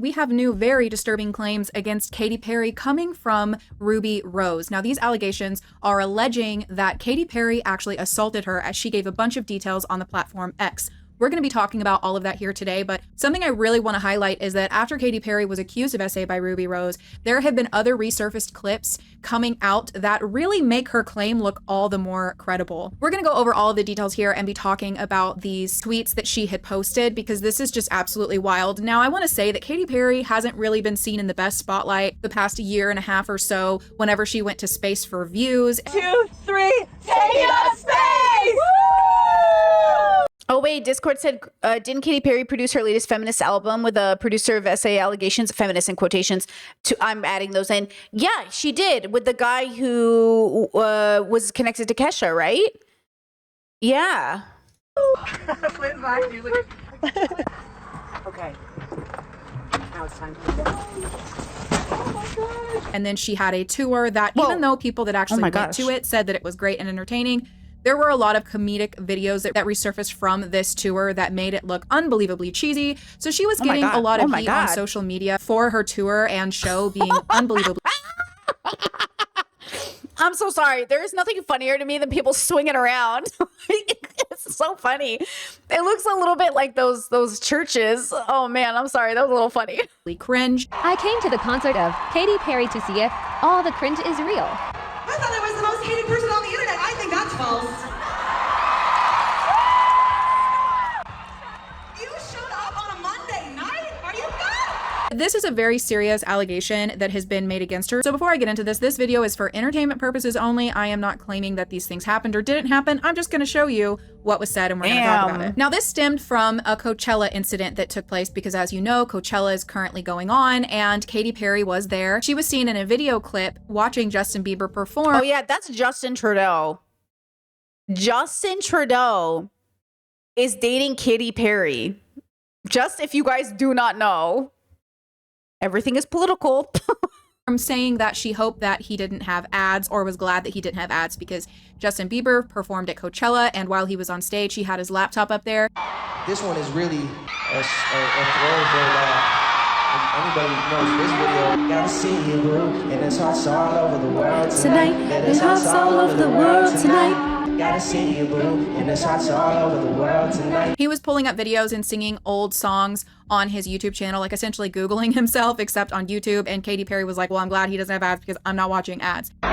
We have new, very disturbing claims against Katy Perry coming from Ruby Rose. Now, these allegations are alleging that Katy Perry actually assaulted her as she gave a bunch of details on the platform X. We're going to be talking about all of that here today, but something I really want to highlight is that after Katy Perry was accused of SA by Ruby Rose, there have been other resurfaced clips coming out that really make her claim look all the more credible. We're going to go over all of the details here and be talking about these tweets that she had posted because this is just absolutely wild. Now, I want to say that Katy Perry hasn't really been seen in the best spotlight the past year and a half or so whenever she went to space for views. 2, 3, take up space! Oh, wait, Discord said, didn't Katy Perry produce her latest feminist album with a producer of SA allegations, feminist in quotations, I'm adding those in. Yeah, she did, with the guy who was connected to Kesha, right? Yeah. Okay. Now it's time to go. Oh my gosh. And then she had a tour that, even though people that actually went to it said that it was great and entertaining, there were a lot of comedic videos that resurfaced from this tour that made it look unbelievably cheesy. So she was getting a lot of heat on social media for her tour and show being unbelievably. I'm so sorry. There is nothing funnier to me than people swinging around. It's so funny. It looks a little bit like those churches. Oh man, I'm sorry. That was a little funny. Cringe. I came to the concert of Katy Perry to see if all the cringe is real. I thought I was the most hated person on the internet. I think that's false. You showed up on a Monday night? Are you nuts? This is a very serious allegation that has been made against her. So before I get into this video is for entertainment purposes only. I am not claiming that these things happened or didn't happen. I'm just going to show you what was said and we're going to talk about it. Now, this stemmed from a Coachella incident that took place because, as you know, Coachella is currently going on and Katy Perry was there. She was seen in a video clip watching Justin Bieber perform. Oh yeah, that's Justin Trudeau. Justin Trudeau is dating Katy Perry. Just if you guys do not know, everything is political. From saying that she hoped that he didn't have ads or was glad that he didn't have ads because Justin Bieber performed at Coachella and while he was on stage, he had his laptop up there. This one is really a throwback. Anybody knows this video, gotta see you, boo. And it's hearts all over the world tonight. And it's hearts all over the world tonight. Gotta see you, boo. And it's hearts all over the world tonight. He was pulling up videos and singing old songs on his YouTube channel, like essentially Googling himself, except on YouTube. And Katy Perry was like, well, I'm glad he doesn't have ads because I'm not watching ads. I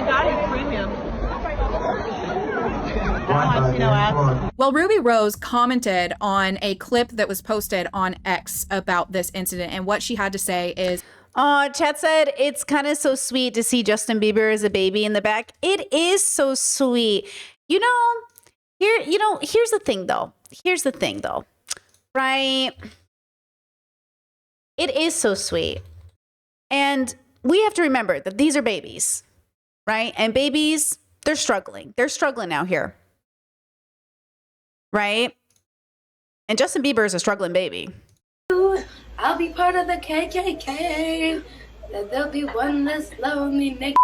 got it premium. I don't want to see no ads. Well, Ruby Rose commented on a clip that was posted on X about this incident, and what she had to say is, Chat said, it's kind of so sweet to see Justin Bieber as a baby in the back. It is so sweet. Here's the thing though. Right? It is so sweet. And we have to remember that these are babies, right? And babies, they're struggling. They're struggling out here. Right? And Justin Bieber is a struggling baby. I'll be part of the KKK. There'll be one less love me, nigga.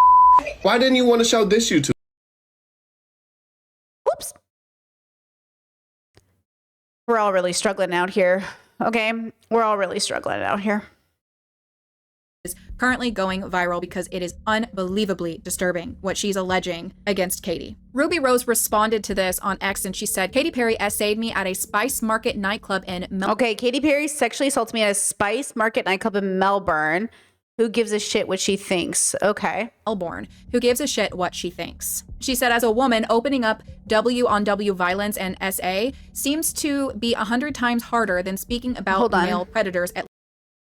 Why didn't you want to show this YouTube? Oops. We're all really struggling out here. Okay? We're all really struggling out here. is currently going viral because it is unbelievably disturbing what she's alleging against Katy. Ruby Rose responded to this on X and she said, Katy Perry essayed me at a Spice Market nightclub in Melbourne. Okay, Katy Perry sexually assaulted me at a Spice Market nightclub in Melbourne. Who gives a shit what she thinks? Okay. Melbourne. Who gives a shit what she thinks? She said, as a woman, opening up W on W violence and SA seems to be 100 times harder than speaking about male predators at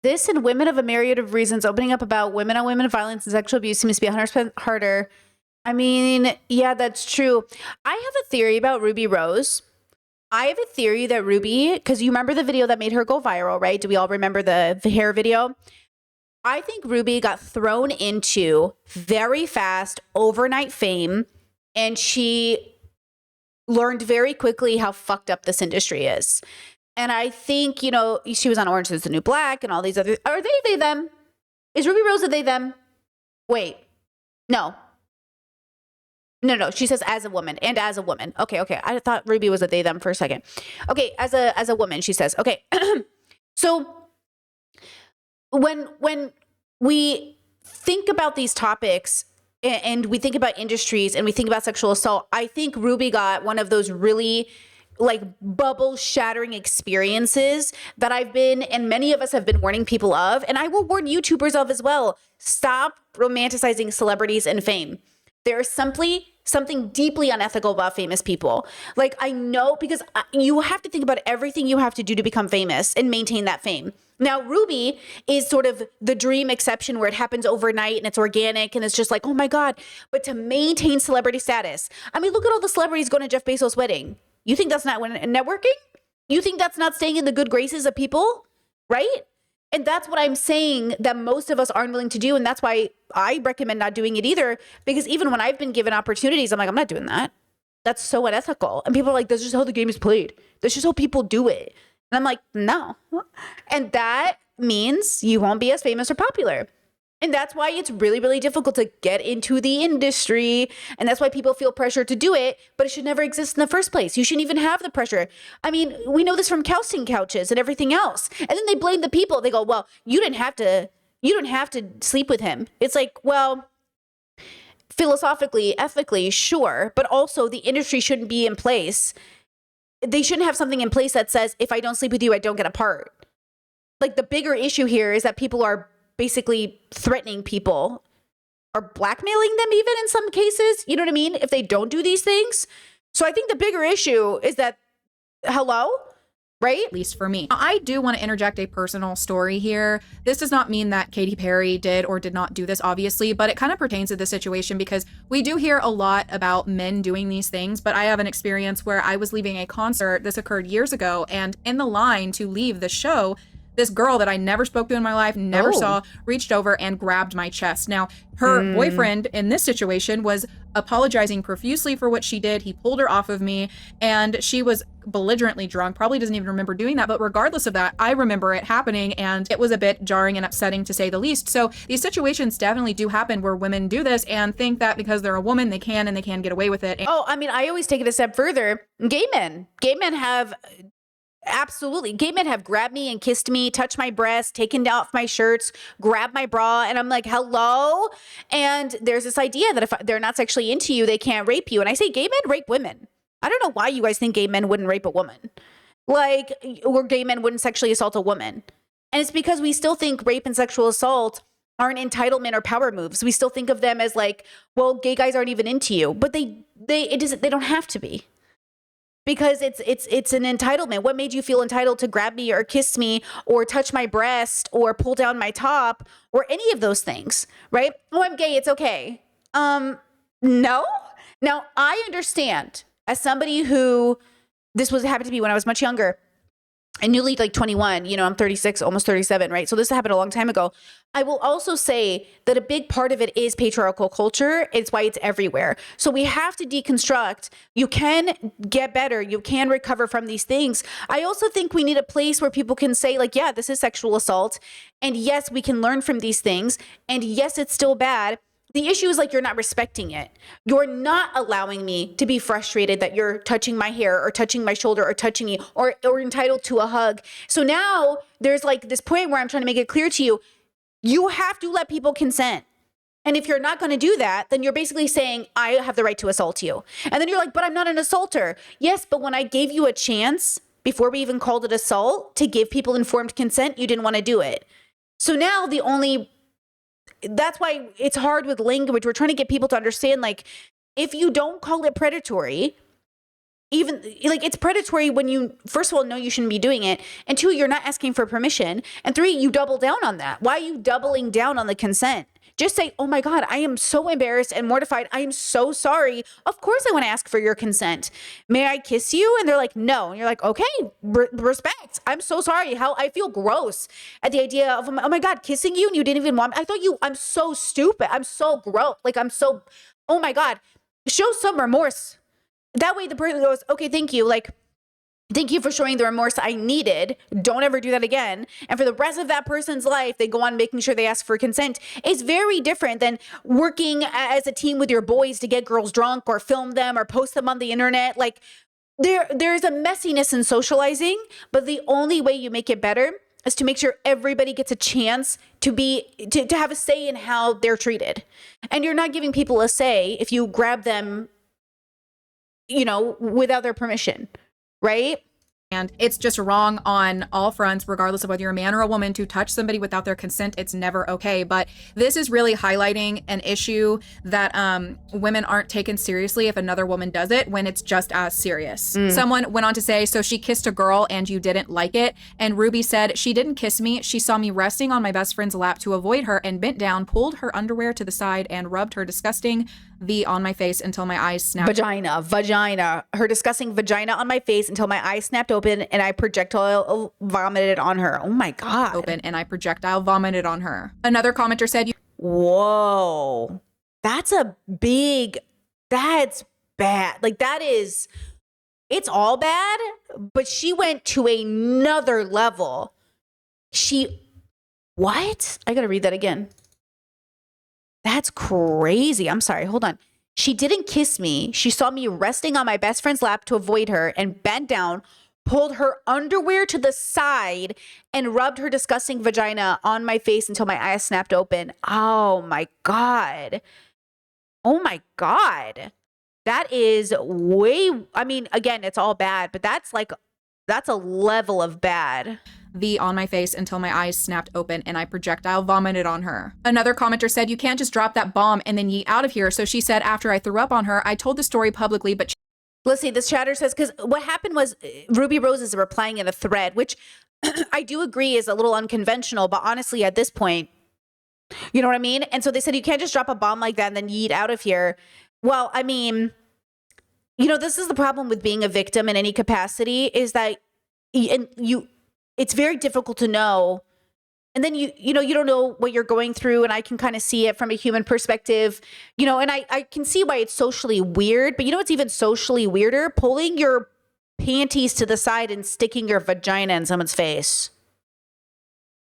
This and women of a myriad of reasons, opening up about women on women violence and sexual abuse seems to be 100% harder. I mean, yeah, that's true. I have a theory about Ruby Rose. I have a theory that Ruby, because you remember the video that made her go viral, right? Do we all remember the hair video? I think Ruby got thrown into very fast overnight fame, and she learned very quickly how fucked up this industry is. And I think, you know, she was on Orange is the New Black and all these other, are they them? Is Ruby Rose a they them? Wait, no. No, she says as a woman and as a woman. Okay. I thought Ruby was a they them for a second. Okay, as a woman, she says, okay. So when we think about these topics and we think about industries and we think about sexual assault, I think Ruby got one of those really like bubble shattering experiences that I've been, and many of us have been warning people of, and I will warn YouTubers of as well. Stop romanticizing celebrities and fame. There is simply something deeply unethical about famous people. Like, I know, because you have to think about everything you have to do to become famous and maintain that fame. Now, Ruby is sort of the dream exception where it happens overnight and it's organic and it's just like, oh my God. But to maintain celebrity status, I mean, look at all the celebrities going to Jeff Bezos' wedding. You think that's not networking? You think that's not staying in the good graces of people, right? And that's what I'm saying that most of us aren't willing to do. And that's why I recommend not doing it either. Because even when I've been given opportunities, I'm like, I'm not doing that. That's so unethical. And people are like, that's just how the game is played. That's just how people do it. And I'm like, no. And that means you won't be as famous or popular. And that's why it's really, really difficult to get into the industry. And that's why people feel pressure to do it, but it should never exist in the first place. You shouldn't even have the pressure. I mean, we know this from casting couches and everything else. And then they blame the people. They go, well, you didn't have to sleep with him. It's like, well, philosophically, ethically, sure. But also the industry shouldn't be in place. They shouldn't have something in place that says, if I don't sleep with you, I don't get a part. Like, the bigger issue here is that people are basically threatening people or blackmailing them even in some cases, you know what I mean? If they don't do these things. So I think the bigger issue is that, hello? Right? At least for me. I do want to interject a personal story here. This does not mean that Katy Perry did or did not do this, obviously, but it kind of pertains to the situation because we do hear a lot about men doing these things, but I have an experience where I was leaving a concert. This occurred years ago, and in the line to leave the show, this girl that I never spoke to in my life, never saw, reached over and grabbed my chest. Now, her boyfriend in this situation was apologizing profusely for what she did. He pulled her off of me, and she was belligerently drunk, probably doesn't even remember doing that. But regardless of that, I remember it happening, and it was a bit jarring and upsetting to say the least. So these situations definitely do happen where women do this and think that because they're a woman, they can get away with it. Oh, I mean, I always take it a step further. Gay men have... Absolutely. Gay men have grabbed me and kissed me, touched my breasts, taken off my shirts, grabbed my bra. And I'm like, hello. And there's this idea that if they're not sexually into you, they can't rape you. And I say gay men rape women. I don't know why you guys think gay men wouldn't rape a woman. Like, or gay men wouldn't sexually assault a woman. And it's because we still think rape and sexual assault aren't entitlement or power moves. We still think of them as like, well, gay guys aren't even into you, but they don't have to be. Because it's an entitlement. What made you feel entitled to grab me or kiss me or touch my breast or pull down my top or any of those things, right? Oh, I'm gay. It's okay. No. Now, I understand as somebody who this was happened to me when I was much younger and newly like 21, you know, I'm 36, almost 37, right? So this happened a long time ago. I will also say that a big part of it is patriarchal culture. It's why it's everywhere. So we have to deconstruct. You can get better. You can recover from these things. I also think we need a place where people can say like, yeah, this is sexual assault. And yes, we can learn from these things. And yes, it's still bad. The issue is like, you're not respecting it. You're not allowing me to be frustrated that you're touching my hair or touching my shoulder or touching me or entitled to a hug. So now there's like this point where I'm trying to make it clear to you, you have to let people consent. And if you're not going to do that, then you're basically saying, I have the right to assault you. And then you're like, but I'm not an assaulter. Yes, but when I gave you a chance before we even called it assault to give people informed consent, you didn't want to do it. So now that's why it's hard with language. We're trying to get people to understand, like, if you don't call it predatory, even like it's predatory when you, first of all, know you shouldn't be doing it. And two, you're not asking for permission. And three, you double down on that. Why are you doubling down on the consent? Just say, oh my God, I am so embarrassed and mortified. I am so sorry. Of course I want to ask for your consent. May I kiss you? And they're like, no. And you're like, okay, respect. I'm so sorry. How I feel gross at the idea of, oh my God, kissing you and you didn't even want me. I'm so stupid. I'm so gross. Like oh my God, show some remorse. That way the person goes, okay, thank you. Like, thank you for showing the remorse I needed. Don't ever do that again. And for the rest of that person's life, they go on making sure they ask for consent. It's very different than working as a team with your boys to get girls drunk or film them or post them on the internet. Like there's a messiness in socializing, but the only way you make it better is to make sure everybody gets a chance to have a say in how they're treated. And you're not giving people a say if you grab them, without their permission, right? And it's just wrong on all fronts, regardless of whether you're a man or a woman, to touch somebody without their consent. It's never okay. But this is really highlighting an issue that women aren't taken seriously if another woman does it when it's just as serious. Someone went on to say, so she kissed a girl and you didn't like it. And Ruby said, she didn't kiss me. She saw me resting on my best friend's lap to avoid her and bent down, pulled her underwear to the side and rubbed her disgusting V on my face until my eyes snapped. Vagina. Her disgusting vagina on my face until my eyes snapped open and I projectile vomited on her. Oh my God. Open and I projectile vomited on her. Another commenter said, whoa, that's bad. Like it's all bad, but she went to another level. What? I gotta read that again. That's crazy. I'm sorry. Hold on. She didn't kiss me. She saw me resting on my best friend's lap to avoid her and bent down, pulled her underwear to the side and rubbed her disgusting vagina on my face until my eyes snapped open. Oh my God. Oh my God. That is again, it's all bad, but that's a level of bad. V on my face until my eyes snapped open and I projectile vomited on her. Another commenter said, you can't just drop that bomb and then yeet out of here. So she said, after I threw up on her, I told the story publicly, but let's see, this chatter says, because what happened was Ruby Rose is replying in a thread, which I do agree is a little unconventional, but honestly, at this point, you know what I mean? And so they said, you can't just drop a bomb like that and then yeet out of here. Well, I mean, this is the problem with being a victim in any capacity is that it's very difficult to know. And then you don't know what you're going through. And I can kind of see it from a human perspective, and I can see why it's socially weird. But it's even socially weirder? Pulling your panties to the side and sticking your vagina in someone's face.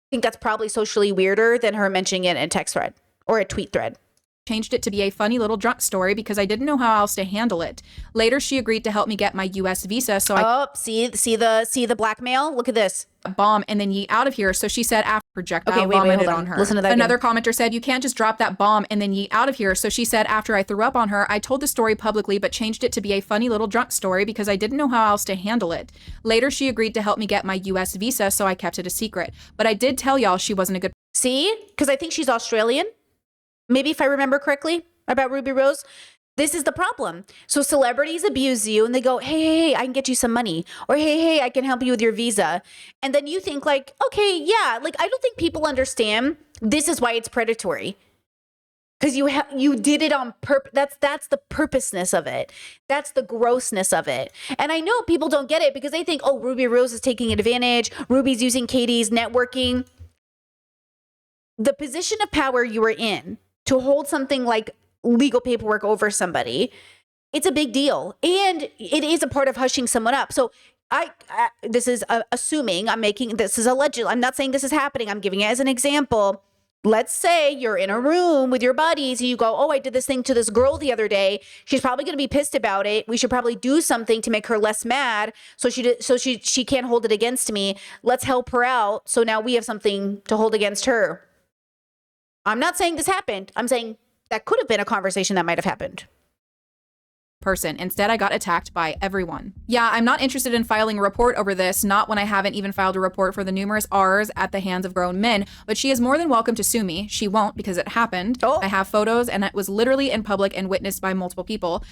I think that's probably socially weirder than her mentioning it in a text thread or a tweet thread. Changed it to be a funny little drunk story because I didn't know how else to handle it. Later, she agreed to help me get my U.S. visa, so I see the blackmail. Look at this bomb and then yeet out of here. So she said after projectile vomited on her. Listen to that. Another commenter said, you can't just drop that bomb and then yeet out of here. So she said after I threw up on her, I told the story publicly, but changed it to be a funny little drunk story because I didn't know how else to handle it. Later, she agreed to help me get my U.S. visa, so I kept it a secret. But I did tell y'all she wasn't a good. See, because I think she's Australian. Maybe if I remember correctly about Ruby Rose, this is the problem. So celebrities abuse you and they go, hey, I can get you some money. Or hey, I can help you with your visa. And then you think like, okay, yeah, I don't think people understand this is why it's predatory. Because you did it on purpose. That's the purposeness of it. That's the grossness of it. And I know people don't get it because they think, oh, Ruby Rose is taking advantage. Ruby's using Katy's networking. The position of power you are in to hold something like legal paperwork over somebody, it's a big deal. And it is a part of hushing someone up. So this is assuming this is alleged. I'm not saying this is happening. I'm giving it as an example. Let's say you're in a room with your buddies and you go, oh, I did this thing to this girl the other day. She's probably going to be pissed about it. We should probably do something to make her less mad. So she can't hold it against me. Let's help her out. So now we have something to hold against her. I'm not saying this happened. I'm saying that could have been a conversation that might have happened. Person. Instead, I got attacked by everyone. Yeah, I'm not interested in filing a report over this, not when I haven't even filed a report for the numerous R's at the hands of grown men, but she is more than welcome to sue me. She won't because it happened. I have photos and it was literally in public and witnessed by multiple people.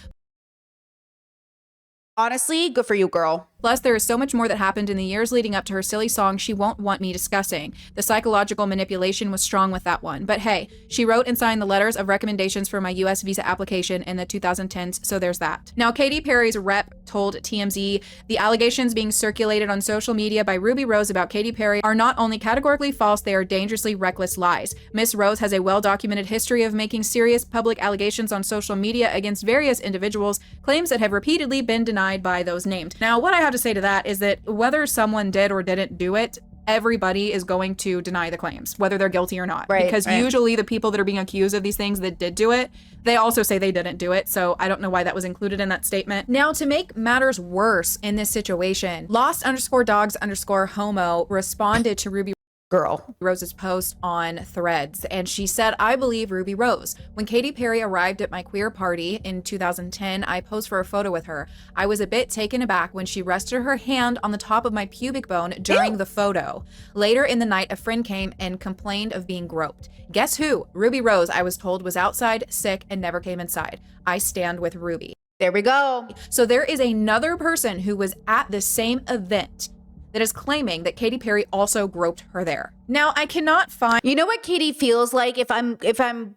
Honestly, good for you, girl. Plus, there is so much more that happened in the years leading up to her silly song she won't want me discussing. The psychological manipulation was strong with that one. But hey, she wrote and signed the letters of recommendations for my US visa application in the 2010s, so there's that. Now, Katy Perry's rep told TMZ, the allegations being circulated on social media by Ruby Rose about Katy Perry are not only categorically false, they are dangerously reckless lies. Miss Rose has a well-documented history of making serious public allegations on social media against various individuals, claims that have repeatedly been denied by those named. Now, what I have to say to that is that whether someone did or didn't do it, everybody is going to deny the claims, whether they're guilty or not. Right, because right. usually the people that are being accused of these things that did do it, they also say they didn't do it. So I don't know why that was included in that statement. Now, to make matters worse in this situation, lost_dogs_homo responded to Ruby Girl. Rose's post on Threads, and she said, I believe Ruby Rose. When Katy Perry arrived at my queer party in 2010, I posed for a photo with her. I was a bit taken aback when she rested her hand on the top of my pubic bone during the photo. Later in the night, a friend came and complained of being groped. Guess who? Ruby Rose, I was told, was outside, sick, and never came inside. I stand with Ruby. There we go. So there is another person who was at the same event that is claiming that Katy Perry also groped her there. Now, I cannot find... You know what Katy feels like, if I'm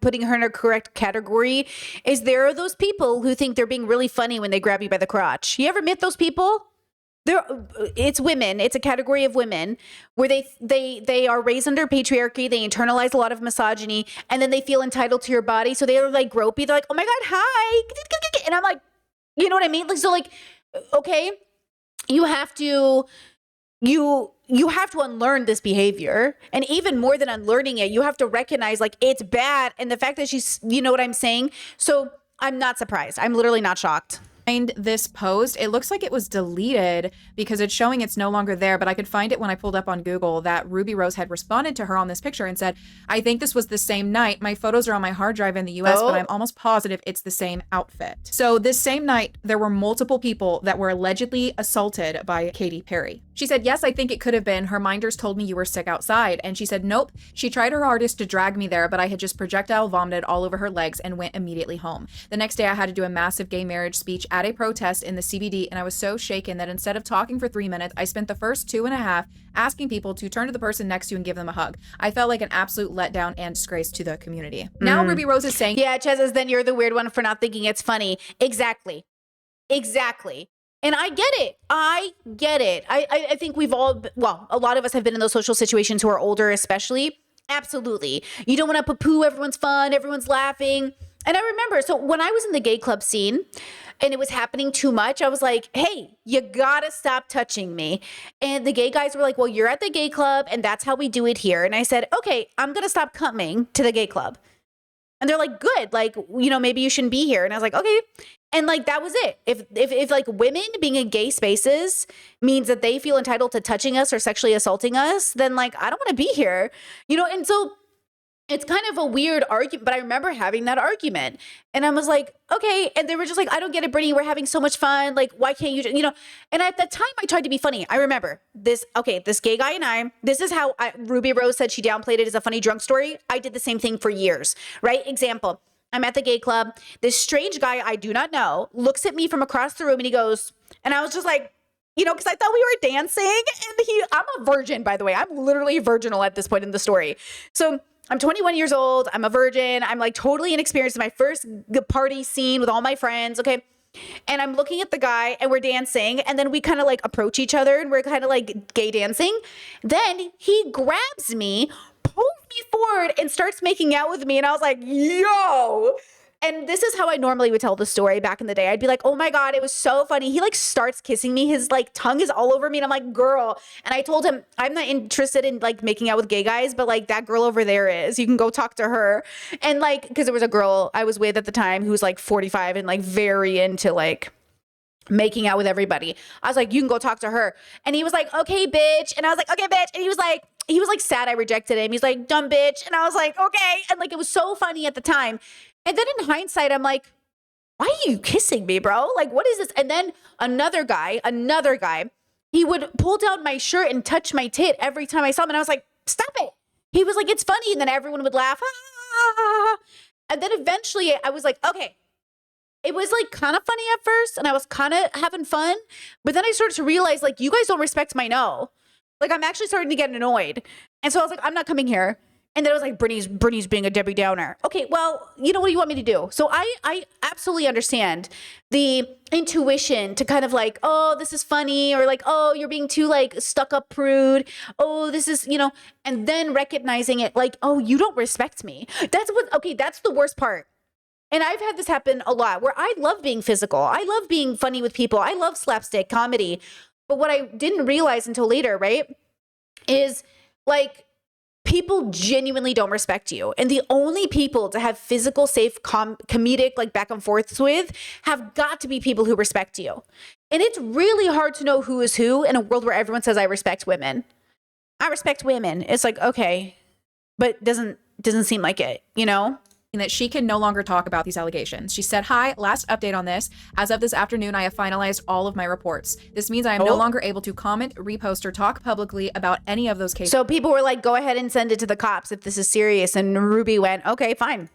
putting her in a correct category, is there are those people who think they're being really funny when they grab you by the crotch. You ever met those people? It's women. It's a category of women where they are raised under patriarchy. They internalize a lot of misogyny, and then they feel entitled to your body. So they're like gropey. They're like, oh my God, hi. And I'm like, you know what I mean? Like, so like, okay, you have to unlearn this behavior. And even more than unlearning it, you have to recognize like it's bad. And the fact that she's, you know what I'm saying? So I'm not surprised. I'm literally not shocked. This post, it looks like it was deleted because it's showing it's no longer there, but I could find it when I pulled up on Google that Ruby Rose had responded to her on this picture and said, I think this was the same night. My photos are on my hard drive in the US, but I'm almost positive it's the same outfit. So this same night, there were multiple people that were allegedly assaulted by Katy Perry. She said, yes, I think it could have been. Her minders told me you were sick outside. And she said, nope. She tried her hardest to drag me there, but I had just projectile vomited all over her legs and went immediately home. The next day I had to do a massive gay marriage speech at a protest in the CBD, and I was so shaken that instead of talking for 3 minutes, I spent the first 2.5 asking people to turn to the person next to you and give them a hug. I felt like an absolute letdown and disgrace to the community. Now Ruby Rose is saying, yeah, Ches says, then you're the weird one for not thinking it's funny. Exactly. And I get it. I think we've all, well, a lot of us have been in those social situations who are older, especially. Absolutely. You don't want to poo-poo everyone's fun, everyone's laughing. And I remember, so when I was in the gay club scene and it was happening too much, I was like, hey, you gotta stop touching me. And the gay guys were like, well, you're at the gay club and that's how we do it here. And I said, okay, I'm gonna stop coming to the gay club. And they're like, good, like, you know, maybe you shouldn't be here. And I was like, okay. And like, that was it. If like women being in gay spaces means that they feel entitled to touching us or sexually assaulting us, then like, I don't want to be here, you know? And so it's kind of a weird argument, but I remember having that argument and I was like, okay. And they were just like, I don't get it, Brittany. We're having so much fun. Like, why can't you, you know? And at the time I tried to be funny. I remember this gay guy and this is how Ruby Rose said she downplayed it as a funny drunk story. I did the same thing for years, right? Example, I'm at the gay club. This strange guy I do not know looks at me from across the room and he goes, and I was just like, you know, because I thought we were dancing and I'm a virgin, by the way. I'm literally virginal at this point in the story. So I'm 21 years old. I'm a virgin. I'm like totally inexperienced. My first party scene with all my friends. Okay. And I'm looking at the guy and we're dancing. And then we kind of like approach each other and we're kind of like gay dancing. Then he grabs me, pulls me forward and starts making out with me. And I was like, yo. And this is how I normally would tell the story back in the day. I'd be like, oh my God, it was so funny. He like starts kissing me. His like tongue is all over me. And I'm like, girl. And I told him, I'm not interested in like making out with gay guys, but like that girl over there is. You can go talk to her. And like, because there was a girl I was with at the time who was like 45 and like very into like making out with everybody. I was like, you can go talk to her. And he was like, okay, bitch. And I was like, okay, bitch. And he was like sad I rejected him. He's like, dumb bitch. And I was like, okay. And like, it was so funny at the time. And then in hindsight, I'm like, why are you kissing me, bro? Like, what is this? And then another guy, he would pull down my shirt and touch my tit every time I saw him. And I was like, stop it. He was like, it's funny. And then everyone would laugh. Ah. And then eventually I was like, okay. It was like kind of funny at first. And I was kind of having fun. But then I started to realize like, you guys don't respect my no. Like, I'm actually starting to get annoyed. And so I was like, I'm not coming here. And then it was like, Brittany's being a Debbie Downer. Okay, well, you know, what do you want me to do? So I absolutely understand the intuition to kind of like, oh, this is funny. Or like, oh, you're being too like stuck up prude. Oh, this is, you know, and then recognizing it like, oh, you don't respect me. That's the worst part. And I've had this happen a lot where I love being physical. I love being funny with people. I love slapstick comedy. But what I didn't realize until later, right, is like, people genuinely don't respect you. And the only people to have physical, safe, comedic, like back and forths with have got to be people who respect you. And it's really hard to know who is who in a world where everyone says, I respect women. I respect women. It's like, okay, but doesn't seem like it, you know? That she can no longer talk about these allegations. She said, hi, last update on this. As of this afternoon, I have finalized all of my reports. This means I am no longer able to comment, repost, or talk publicly about any of those cases. So people were like, go ahead and send it to the cops if this is serious. And Ruby went, okay, fine.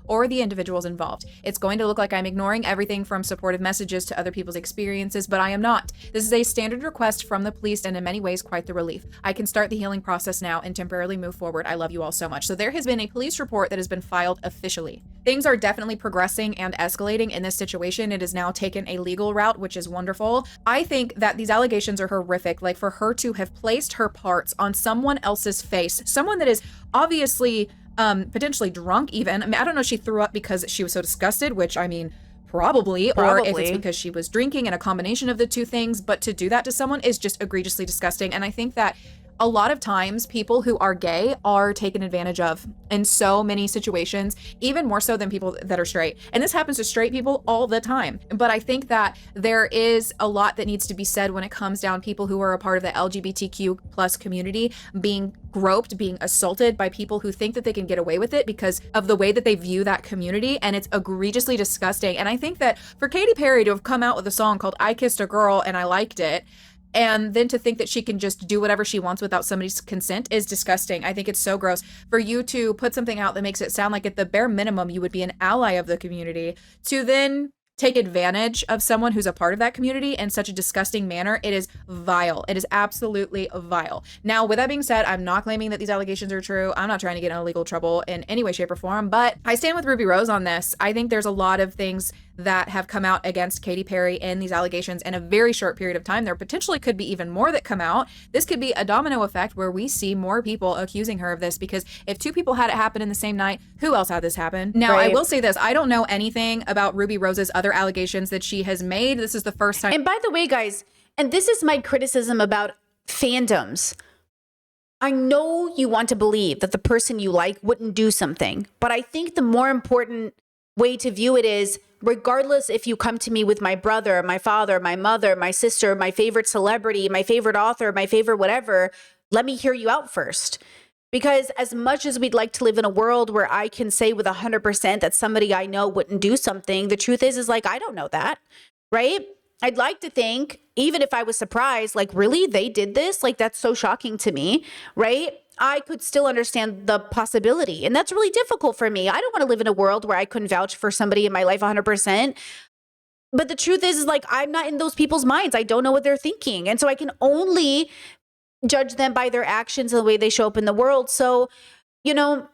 Or the individuals involved. It's going to look like I'm ignoring everything from supportive messages to other people's experiences, but I am not. This is a standard request from the police and in many ways quite the relief. I can start the healing process now and temporarily move forward. I love you all so much. So there has been a police report that has been filed officially. Things are definitely progressing and escalating in this situation. It has now taken a legal route, which is wonderful. I think that these allegations are horrific. Like, for her to have placed her parts on someone else's face, someone that is obviously potentially drunk even. I mean, I don't know if she threw up because she was so disgusted, which I mean, probably, or if it's because she was drinking and a combination of the two things, but to do that to someone is just egregiously disgusting. And I think that a lot of times people who are gay are taken advantage of in so many situations, even more so than people that are straight. And this happens to straight people all the time. But I think that there is a lot that needs to be said when it comes down people who are a part of the LGBTQ plus community being groped, being assaulted by people who think that they can get away with it because of the way that they view that community. And it's egregiously disgusting. And I think that for Katy Perry to have come out with a song called I Kissed a Girl and I Liked It, and then to think that she can just do whatever she wants without somebody's consent is disgusting. I think it's so gross. For you to put something out that makes it sound like at the bare minimum you would be an ally of the community, to then take advantage of someone who's a part of that community in such a disgusting manner, it is vile. It is absolutely vile. Now, with that being said, I'm not claiming that these allegations are true. I'm not trying to get in legal trouble in any way, shape, or form, but I stand with Ruby Rose on this. I think there's a lot of things that have come out against Katy Perry in these allegations in a very short period of time. There potentially could be even more that come out. This could be a domino effect where we see more people accusing her of this, because if two people had it happen in the same night, who else had this happen? Now, I will say this. I don't know anything about Ruby Rose's other allegations that she has made. This is the first time. And by the way, guys, and this is my criticism about fandoms. I know you want to believe that the person you like wouldn't do something, but I think the more important way to view it is, regardless if you come to me with my brother, my father, my mother, my sister, my favorite celebrity, my favorite author, my favorite whatever, let me hear you out first. Because as much as we'd like to live in a world where I can say with 100% that somebody I know wouldn't do something, the truth is like, I don't know that, right? I'd like to think, even if I was surprised, like, really, they did this? Like, that's so shocking to me, right? I could still understand the possibility. And that's really difficult for me. I don't want to live in a world where I couldn't vouch for somebody in my life 100%. But the truth is like, I'm not in those people's minds. I don't know what they're thinking. And so I can only judge them by their actions and the way they show up in the world. So, you know,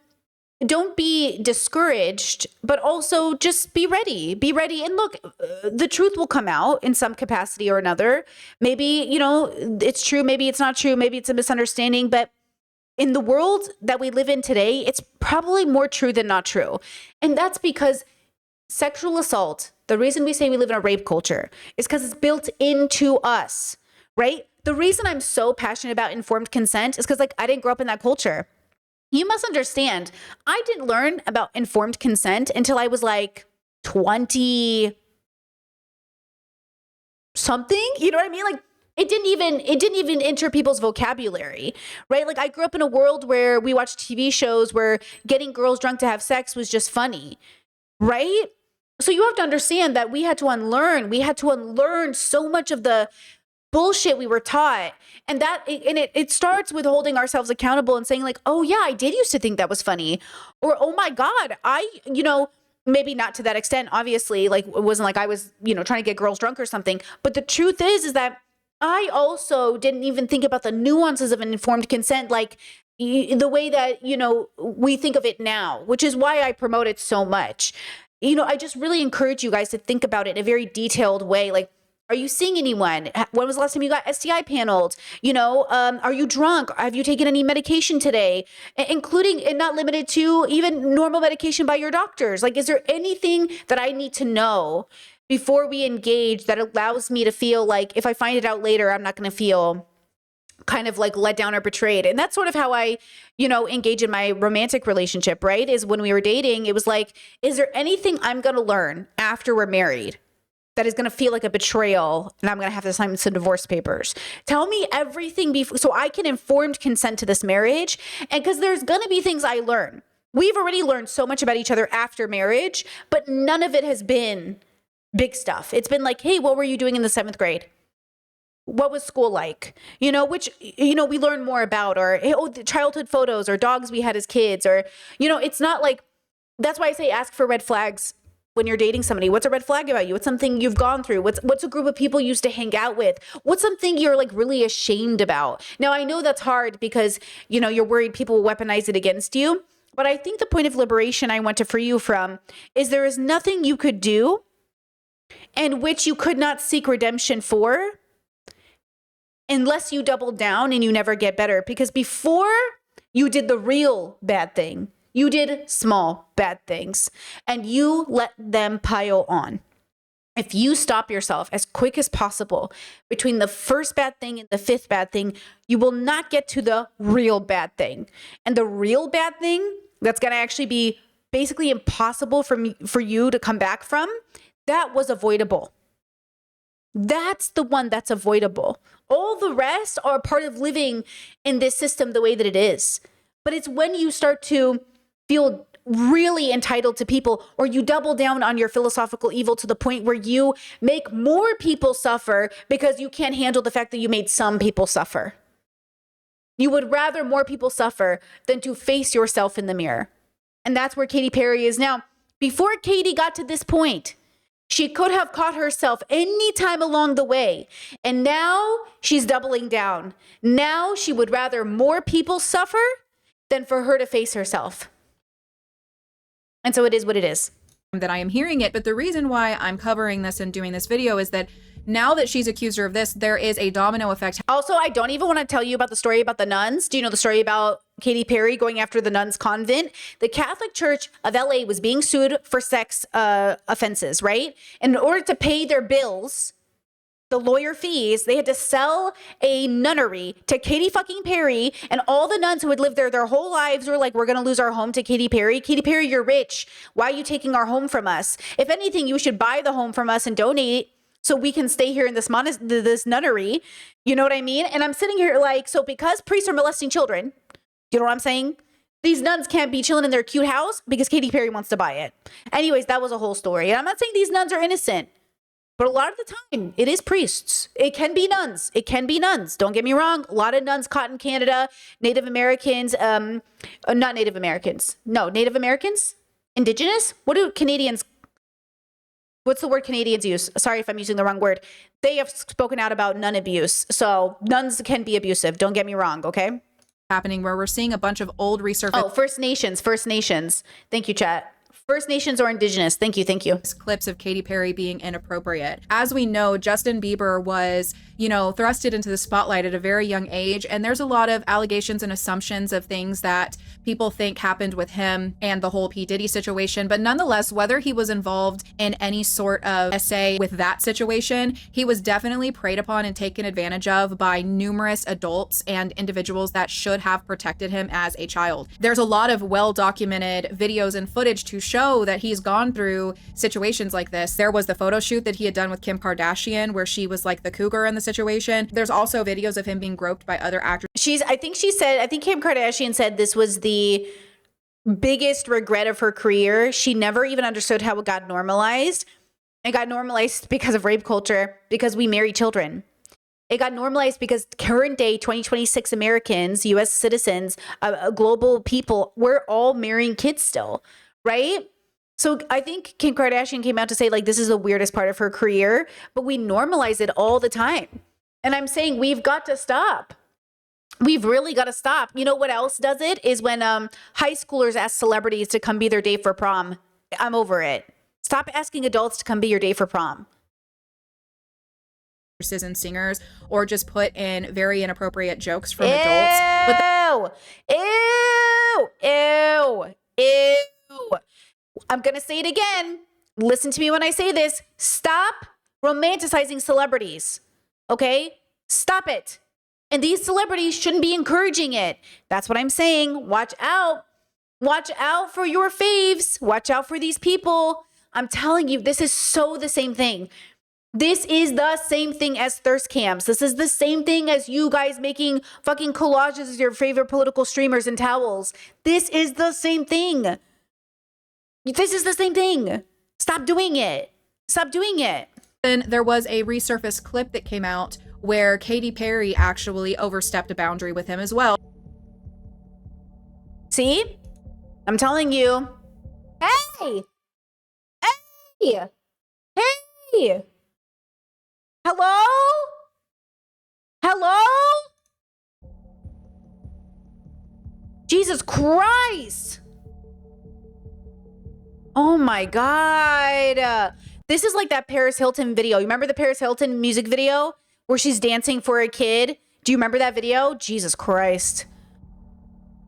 don't be discouraged, but also just be ready. Be ready. And look, the truth will come out in some capacity or another. Maybe, you know, it's true. Maybe it's not true. Maybe it's a misunderstanding. But in the world that we live in today, it's probably more true than not true. And that's because sexual assault, the reason we say we live in a rape culture is because it's built into us, right? The reason I'm so passionate about informed consent is because, like, I didn't grow up in that culture. You must understand, I didn't learn about informed consent until I was like 20 something. You know what I mean? Like, it didn't even enter people's vocabulary, right? Like, I grew up in a world where we watched TV shows where getting girls drunk to have sex was just funny, right? So you have to understand that we had to unlearn so much of the bullshit we were taught. And it starts with holding ourselves accountable and saying like, oh yeah, I did used to think that was funny. Or, oh my God, maybe not to that extent, obviously, like it wasn't like I was, trying to get girls drunk or something. But the truth is that I also didn't even think about the nuances of an informed consent, like the way that, we think of it now, which is why I promote it so much. I just really encourage you guys to think about it in a very detailed way. Like, are you seeing anyone? When was the last time you got STI paneled? Are you drunk? Have you taken any medication today? Including and not limited to even normal medication by your doctors. Like, is there anything that I need to know before we engage that allows me to feel like if I find it out later, I'm not going to feel kind of like let down or betrayed. And that's sort of how I, engage in my romantic relationship, right? Is when we were dating, it was like, is there anything I'm going to learn after we're married that is going to feel like a betrayal and I'm going to have to sign some divorce papers? Tell me everything before so I can informed consent to this marriage. And because there's going to be things I learn. We've already learned so much about each other after marriage, but none of it has been big stuff. It's been like, hey, what were you doing in the 7th grade? What was school like? Which, we learn more about, or, the childhood photos or dogs we had as kids, or, it's not like, that's why I say ask for red flags when you're dating somebody. What's a red flag about you? What's something you've gone through? What's a group of people you used to hang out with? What's something you're like really ashamed about? Now, I know that's hard because, you're worried people will weaponize it against you. But I think the point of liberation I want to free you from is there is nothing you could do and which you could not seek redemption for unless you double down and you never get better. Because before you did the real bad thing, you did small bad things and you let them pile on. If you stop yourself as quick as possible between the first bad thing and the 5th bad thing, you will not get to the real bad thing. And the real bad thing that's going to actually be basically impossible for you to come back from, that was avoidable. That's the one that's avoidable. All the rest are part of living in this system the way that it is. But it's when you start to feel really entitled to people, or you double down on your philosophical evil to the point where you make more people suffer because you can't handle the fact that you made some people suffer. You would rather more people suffer than to face yourself in the mirror. And that's where Katy Perry is now. Before Katy got to this point, she could have caught herself any time along the way. And now she's doubling down. Now she would rather more people suffer than for her to face herself. And so it is what it is. That I am hearing it, but the reason why I'm covering this and doing this video is that now that she's accused her of this, there is a domino effect. Also, I don't even want to tell you about the story about the nuns. Do you know the story about Katy Perry going after the nuns convent? The Catholic Church of LA was being sued for sex offenses, right? And in order to pay their bills, the lawyer fees, they had to sell a nunnery to Katy fucking Perry, and all the nuns who had lived there their whole lives were like, we're going to lose our home to Katy Perry. Katy Perry, you're rich. Why are you taking our home from us? If anything, you should buy the home from us and donate so we can stay here in this this nunnery. You know what I mean? And I'm sitting here like, so because priests are molesting children, you know what I'm saying? These nuns can't be chilling in their cute house because Katy Perry wants to buy it. Anyways, that was a whole story. And I'm not saying these nuns are innocent. But a lot of the time, it is priests. It can be nuns. It can be nuns. Don't get me wrong. A lot of nuns caught in Canada, Native Americans, not Native Americans. No, Native Americans? Indigenous? What's the word Canadians use? Sorry if I'm using the wrong word. They have spoken out about nun abuse. So nuns can be abusive. Don't get me wrong, okay? Happening where we're seeing a bunch of old resurfaced. Oh, First Nations. Thank you, chat. First Nations or Indigenous. Thank you. Clips of Katy Perry being inappropriate. As we know, Justin Bieber was, thrusted into the spotlight at a very young age. And there's a lot of allegations and assumptions of things that people think happened with him and the whole P. Diddy situation. But nonetheless, whether he was involved in any sort of essay with that situation, he was definitely preyed upon and taken advantage of by numerous adults and individuals that should have protected him as a child. There's a lot of well-documented videos and footage to show that he's gone through situations like this. There was the photo shoot that he had done with Kim Kardashian where she was like the cougar in the situation. There's also videos of him being groped by other actors. I think Kim Kardashian said this was the biggest regret of her career. She never even understood how it got normalized. It got normalized because of rape culture, because we marry children. It got normalized because current day 2026 Americans, US citizens, global people, we're all marrying kids still. Right? So I think Kim Kardashian came out to say like, this is the weirdest part of her career, but we normalize it all the time. And I'm saying we've got to stop. We've really got to stop. You know what else does it is when high schoolers ask celebrities to come be their date for prom. I'm over it. Stop asking adults to come be your date for prom. And singers, or just put in very inappropriate jokes from adults. Ew. I'm going to say it again. Listen to me when I say this. Stop romanticizing celebrities. Okay? Stop it. And these celebrities shouldn't be encouraging it. That's what I'm saying. Watch out. Watch out for your faves. Watch out for these people. I'm telling you, this is so the same thing. This is the same thing as thirst cams. This is the same thing as you guys making fucking collages of your favorite political streamers and towels. This is the same thing. This is the same thing. Stop doing it. Stop doing it. Then there was a resurfaced clip that came out where Katy Perry actually overstepped a boundary with him as well. See? I'm telling you. Hey! Hey! Hey! Hello? Hello? Jesus Christ! Oh my God. This is like that Paris Hilton video. You remember the Paris Hilton music video where she's dancing for a kid? Do you remember that video? Jesus Christ.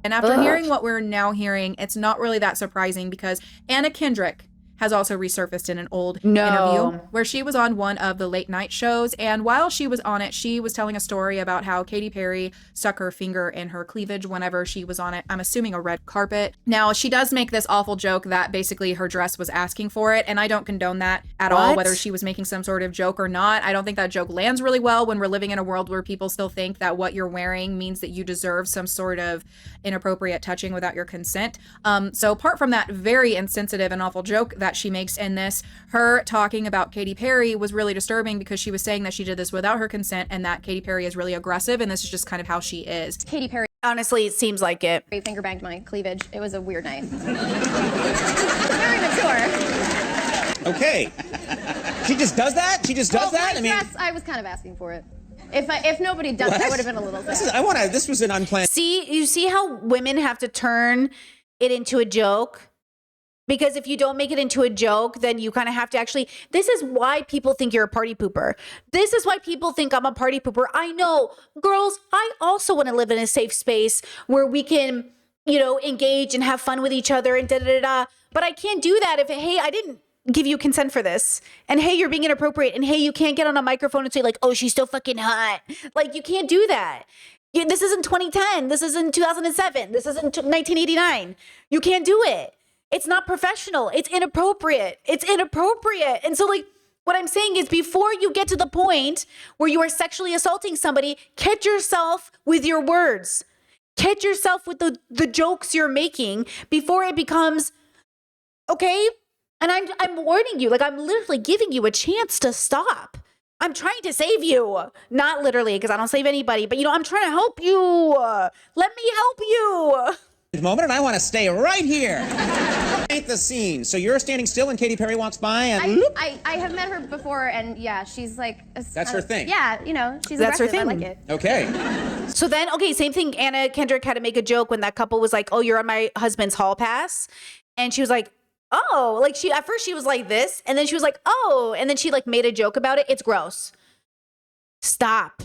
And after hearing what we're now hearing, it's not really that surprising because Anna Kendrick has also resurfaced in an old interview where she was on one of the late night shows. And while she was on it, she was telling a story about how Katy Perry stuck her finger in her cleavage whenever she was on it. I'm assuming a red carpet. Now, she does make this awful joke that basically her dress was asking for it. And I don't condone that at all, whether she was making some sort of joke or not. I don't think that joke lands really well when we're living in a world where people still think that what you're wearing means that you deserve some sort of inappropriate touching without your consent. So apart from that very insensitive and awful joke that she makes in this, her talking about Katy Perry was really disturbing because she was saying that she did this without her consent and that Katy Perry is really aggressive and this is just kind of how she is. Katy Perry Honestly, it seems like it. finger banged my cleavage. It was a weird night. Very mature. Okay. She just does that? She just does that? I mean, I was kind of asking for it. If nobody done it, I would have been a little sad. This was an unplanned. See, you see how women have to turn it into a joke? Because if you don't make it into a joke, then you kind of have to actually, this is why people think you're a party pooper. This is why people think I'm a party pooper. I know, girls, I also want to live in a safe space where we can, you know, engage and have fun with each other and da-da-da-da. But I can't do that if, hey, I didn't give you consent for this. And hey, you're being inappropriate. And hey, you can't get on a microphone and say like, oh, she's so fucking hot. Like, you can't do that. This isn't 2010. This isn't 2007. This isn't 1989. You can't do it. It's not professional. It's inappropriate. It's inappropriate. And so like what I'm saying is before you get to the point where you are sexually assaulting somebody, catch yourself with your words. Catch yourself with the jokes you're making before it becomes, okay? And I'm warning you, like I'm literally giving you a chance to stop. I'm trying to save you. Not literally, because I don't save anybody, but you know, I'm trying to help you. Let me help you. Moment, and I want to stay right here. Paint the scene. So you're standing still and Katy Perry walks by and I have met her before, and yeah, she's like that's her thing. Yeah, you know, she's That's her aggressive. I thing. like it. Okay. So then, okay, same thing. Anna Kendrick had to make a joke when that couple was like, oh, you're on my husband's hall pass. And she was like, oh, like at first she was like this. And then she was like, oh, and then she like made a joke about it. It's gross. Stop.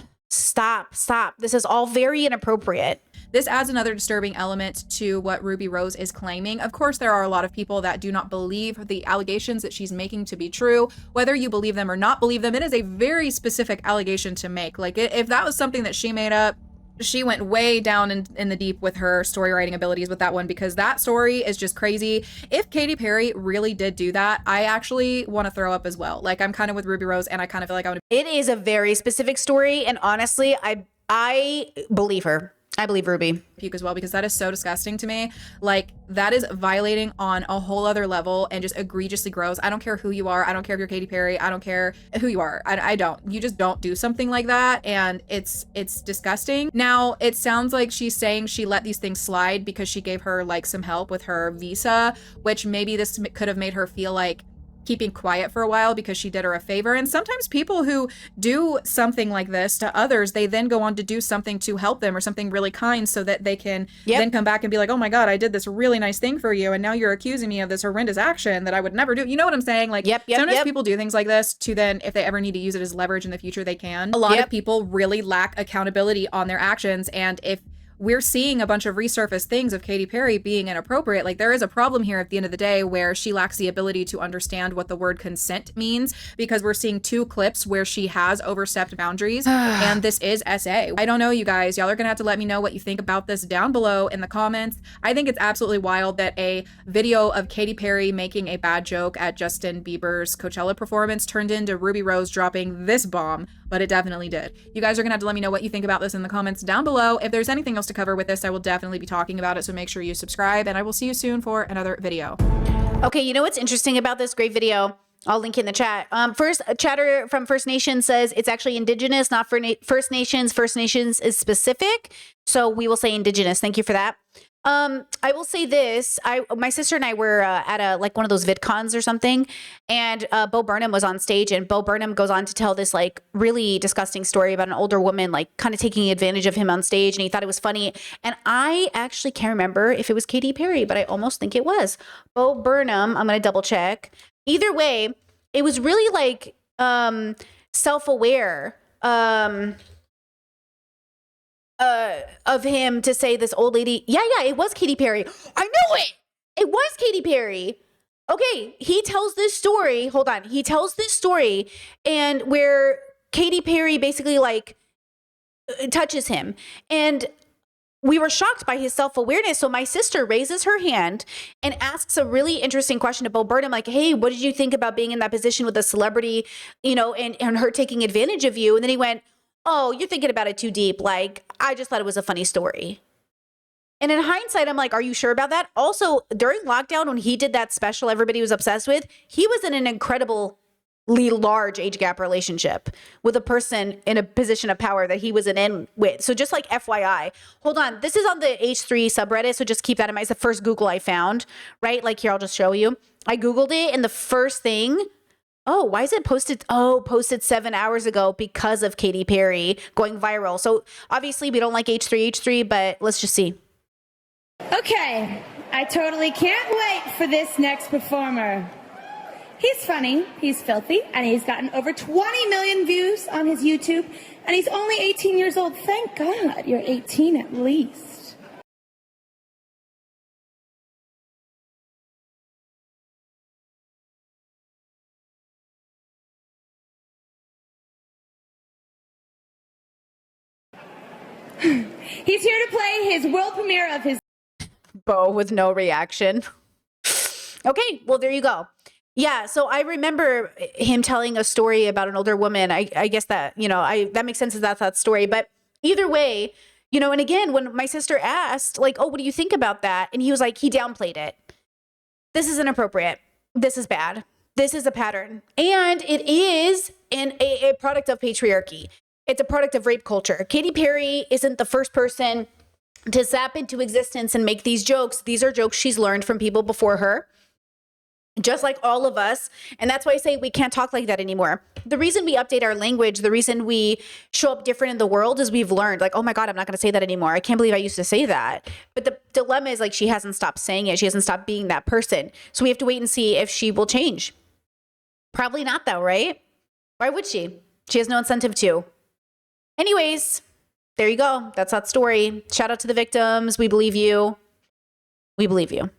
This is all very inappropriate. This adds another disturbing element to what Ruby Rose is claiming. Of course, there are a lot of people that do not believe the allegations that she's making to be true. Whether you believe them or not believe them, it is a very specific allegation to make. Like, if that was something that she made up, she went way down in the deep with her story writing abilities with that one, because that story is just crazy. If Katy Perry really did do that, I actually want to throw up as well. Like, I'm kind of with Ruby Rose, and I kind of feel like I would. It is a very specific story, and honestly, I believe her. I believe Ruby. Puke as well, because that is so disgusting to me. Like, that is violating on a whole other level and just egregiously gross. I don't care who you are. I don't care if you're Katy Perry. I don't care who you are. I don't. You just don't do something like that, and it's disgusting. Now, it sounds like she's saying she let these things slide because she gave her like some help with her visa, which maybe this could have made her feel like keeping quiet for a while because she did her a favor. And sometimes people who do something like this to others, they then go on to do something to help them or something really kind so that they can then come back and be like, oh my God, I did this really nice thing for you, and now you're accusing me of this horrendous action that I would never do. You know what I'm saying? Like, sometimes people do things like this to then, if they ever need to use it as leverage in the future, they can. A lot of people really lack accountability on their actions, and if we're seeing a bunch of resurfaced things of Katy Perry being inappropriate. Like, there is a problem here at the end of the day where she lacks the ability to understand what the word consent means, because we're seeing 2 clips where she has overstepped boundaries and this is SA. I don't know, you guys. Y'all are gonna have to let me know what you think about this down below in the comments. I think it's absolutely wild that a video of Katy Perry making a bad joke at Justin Bieber's Coachella performance turned into Ruby Rose dropping this bomb, but it definitely did. You guys are gonna have to let me know what you think about this in the comments down below. If there's anything else to cover with this, I will definitely be talking about it, so make sure you subscribe, and I will see you soon for another video. Okay, you know what's interesting about this great video? I'll link in the chat. First, a chatter from First Nations says it's actually Indigenous, not for First Nations. First Nations is specific, so we will say Indigenous. Thank you for that. I will say this. My sister and I were at one of those VidCons or something, and Bo Burnham was on stage, and Bo Burnham goes on to tell this like really disgusting story about an older woman like kind of taking advantage of him on stage, and he thought it was funny. And I actually can't remember if it was Katy Perry, but I almost think it was Bo Burnham. I'm gonna double check. Either way, it was really like self-aware. Of him to say this old lady, yeah, it was Katy Perry. I knew it. It was Katy Perry. Okay, he tells this story. Hold on. He tells this story and where Katy Perry basically like touches him. And we were shocked by his self-awareness. So my sister raises her hand and asks a really interesting question to Bo Burnham, like, hey, what did you think about being in that position with a celebrity, you know, and her taking advantage of you? And then he went, oh, you're thinking about it too deep. Like, I just thought it was a funny story. And in hindsight, I'm like, are you sure about that? Also, during lockdown, when he did that special everybody was obsessed with, he was in an incredibly large age gap relationship with a person in a position of power that he was in with. So just like FYI, hold on. This is on the H3 subreddit, so just keep that in mind. It's the first Google I found, right? Like here, I'll just show you. I Googled it, and the first thing, oh, why is it posted? Oh, posted 7 hours ago because of Katy Perry going viral. So obviously we don't like H3, but let's just see. Okay, I totally can't wait for this next performer. He's funny, he's filthy, and he's gotten over 20 million views on his YouTube, and he's only 18 years old. Thank God you're 18 at least. He's here to play his world premiere of his... Bo with no reaction. Okay, well, there you go. Yeah, so I remember him telling a story about an older woman. I guess that, you know, that makes sense as that's that story. But either way, you know, and again, when my sister asked, like, oh, what do you think about that? And he was like, he downplayed it. This is inappropriate. This is bad. This is a pattern. And it is a product of patriarchy. It's a product of rape culture. Katy Perry isn't the first person to zap into existence and make these jokes. These are jokes she's learned from people before her, just like all of us. And that's why I say we can't talk like that anymore. The reason we update our language, the reason we show up different in the world is we've learned, like, oh my God, I'm not going to say that anymore. I can't believe I used to say that. But the dilemma is like she hasn't stopped saying it. She hasn't stopped being that person. So we have to wait and see if she will change. Probably not though, right? Why would she? She has no incentive to. Anyways, there you go. That's that story. Shout out to the victims. We believe you. We believe you.